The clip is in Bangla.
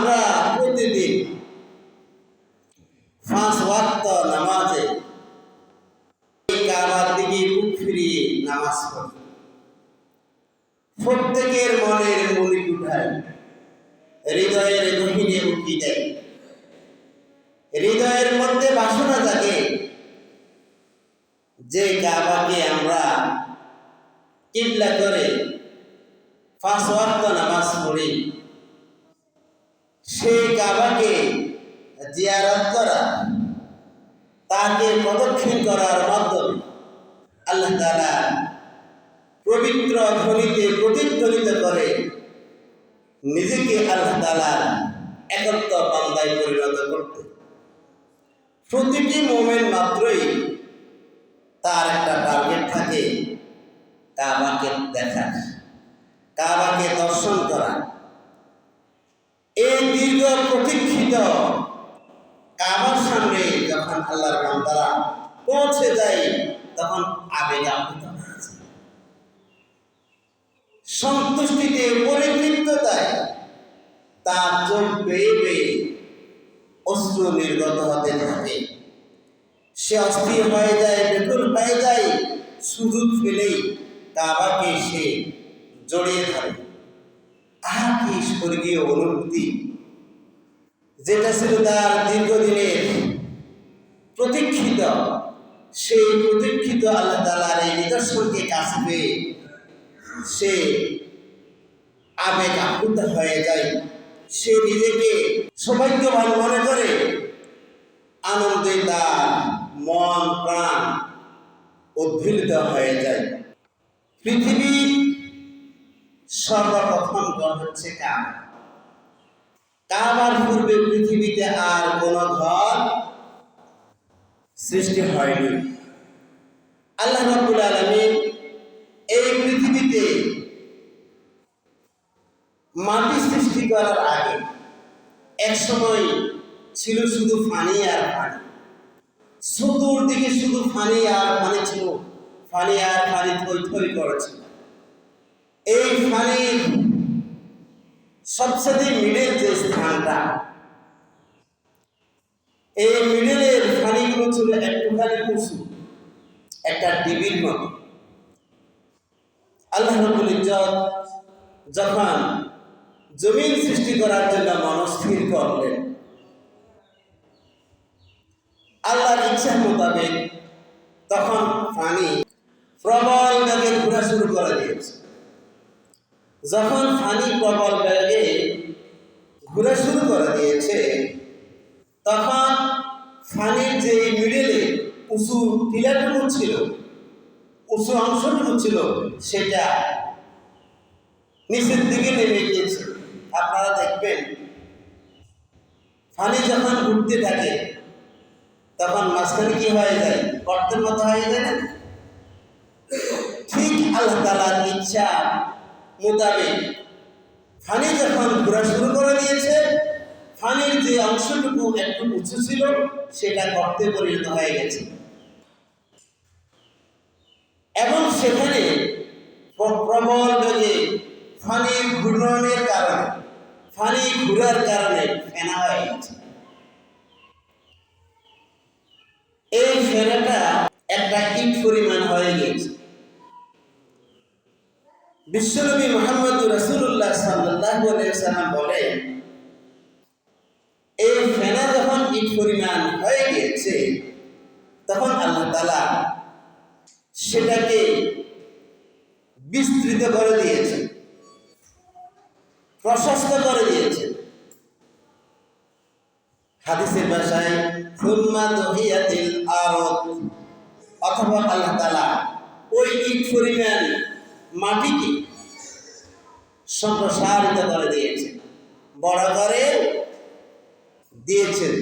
আমরা প্রতিদিন 5 ওয়াক্ত নামাজে কাবার দিকে মুখ ফিরিয়ে নামাজ পড়ি। প্রত্যেকের মনের মনি উঠায়, হৃদয়ের গহীনে উঠি দেয়, হৃদয়ের মধ্যে বাসনা জাগে যে কাবাকে আমরা কিবলা করে 5 ওয়াক্ত নামাজ পড়ি, সেই কাবাকে জিয়ারত করা, তাকে প্রদক্ষিণ করার মাধ্যমে আল্লাহ তাআলা পবিত্র ধ্বনিতে প্রতিধ্বনিত করে নিজেকে আল্লাহ তাআলার একত্ব বান্দায় পরিণত করতে। প্রতিটি মোমেন মাত্রই তার একটা টার্গেট থাকে, কাবাকে দেখা, কাবাকে দর্শন করা। এই দীর্ঘ প্রতীক্ষিত কাবার সামনে যখন আল্লাহর বান্দারা পৌঁছে যায়, তখন আবেগ আপ্লুত হয়ে যায়, সন্তুষ্টিতে পরিতৃপ্ততায় তার চোখ বেয়ে বেয়ে অশ্রু নির্গত হতে থাকে। সে অস্থির হয়ে যায়, ব্যাকুল হয়ে যায়, সুযোগ পেলেই কাবাকে সে জড়িয়ে ধরে। আর কি স্বর্গীয় অনুভূতি, যেটা ছিল তার দীর্ঘদিনের প্রতীক্ষিত, সেই প্রতীক্ষিত আল্লাহ তাআলার এই নিদর্শনকে কাছে পেয়ে সে আবেগ আপ্লুত হয়ে যায়। সে নিজেকে সৌভাগ্যবান মনে করে, আনন্দে তার মন প্রাণ উদ্ভিলিত হয়ে যায়। পৃথিবীর সর্বপ্রথম ঘর হচ্ছে কাবা। কাবার পূর্বে পৃথিবীতে আর কোন ঘর সৃষ্টি হয়নি। আল্লাহ রাব্বুল আলামিন এই পৃথিবীতে মাটি সৃষ্টি করার আগে এক সময় ছিল শুধু পানি আর পানি, চতুর্দিকে শুধু পানি আর পানি ছিল, পানি আর পানি থই করেছিল। এই পানির সবচেয়ে মিডল যে স্থানটা, এই মিডলের পানিগুলো ছিল একটুখানি উঁচু, একটা ডিবির মতো। আল্লাহ রাব্বুল ইজ্জত যখন জমিন সৃষ্টি করার জন্য মনস্থির করলেন, আল্লাহর ইচ্ছা মোতাবেক তখন পানি প্রবল বেগে ঘোরা শুরু করে দিয়েছে। যখন পানি প্রবল বেগে ঘোরা শুরু করে দিয়েছে, তখন পানির যে মিডলে উঁচু টিলাটুকু ছিল, উঁচু অংশটুকু ছিল, সেটা নিচের দিকে নেমে গিয়েছে। আপনারা দেখবেন পানি যখন উঠতে থাকে তখন মাঝখানে কি হয়ে যায়, গর্তের মতো হয়ে যায় না? ঠিক আল্লাহ তাআলার ইচ্ছা মোতাবেক পানি যখন ঘোরা শুরু করে দিয়েছে, পানির যে অংশটুকু একটু উঁচু ছিল সেটা গর্তে পরিণত হয়ে গেছে, এবং সেখানে প্রবল বেগে পানির ঘূর্ণনের কারণে, পানি ঘুরার কারণে ফেনা হয়ে গেছে। এই ফেনাটা একটা ইট পরিমাণ হয়ে গেছে। বিশ্বনবী মুহাম্মদুর রাসূলুল্লাহ সাল্লাল্লাহু আলাইহি ওয়াসাল্লাম বলেন, এই ফেনা যখন ইট পরিমাণ হয়ে গিয়েছে, তখন আল্লাহ তাআলা সেটাকে বিস্তৃত করে দিয়েছে, প্রশস্ত করে দিয়েছে। হাদিসের ভাষায় সুম্মা দুহিয়াতিল আরদ, অথবা আল্লাহ তাআলা ওই ইট পরিমাণ মাটিকে সম্প্রসারিত করে দিয়েছে, বড় করে দিয়েছেন।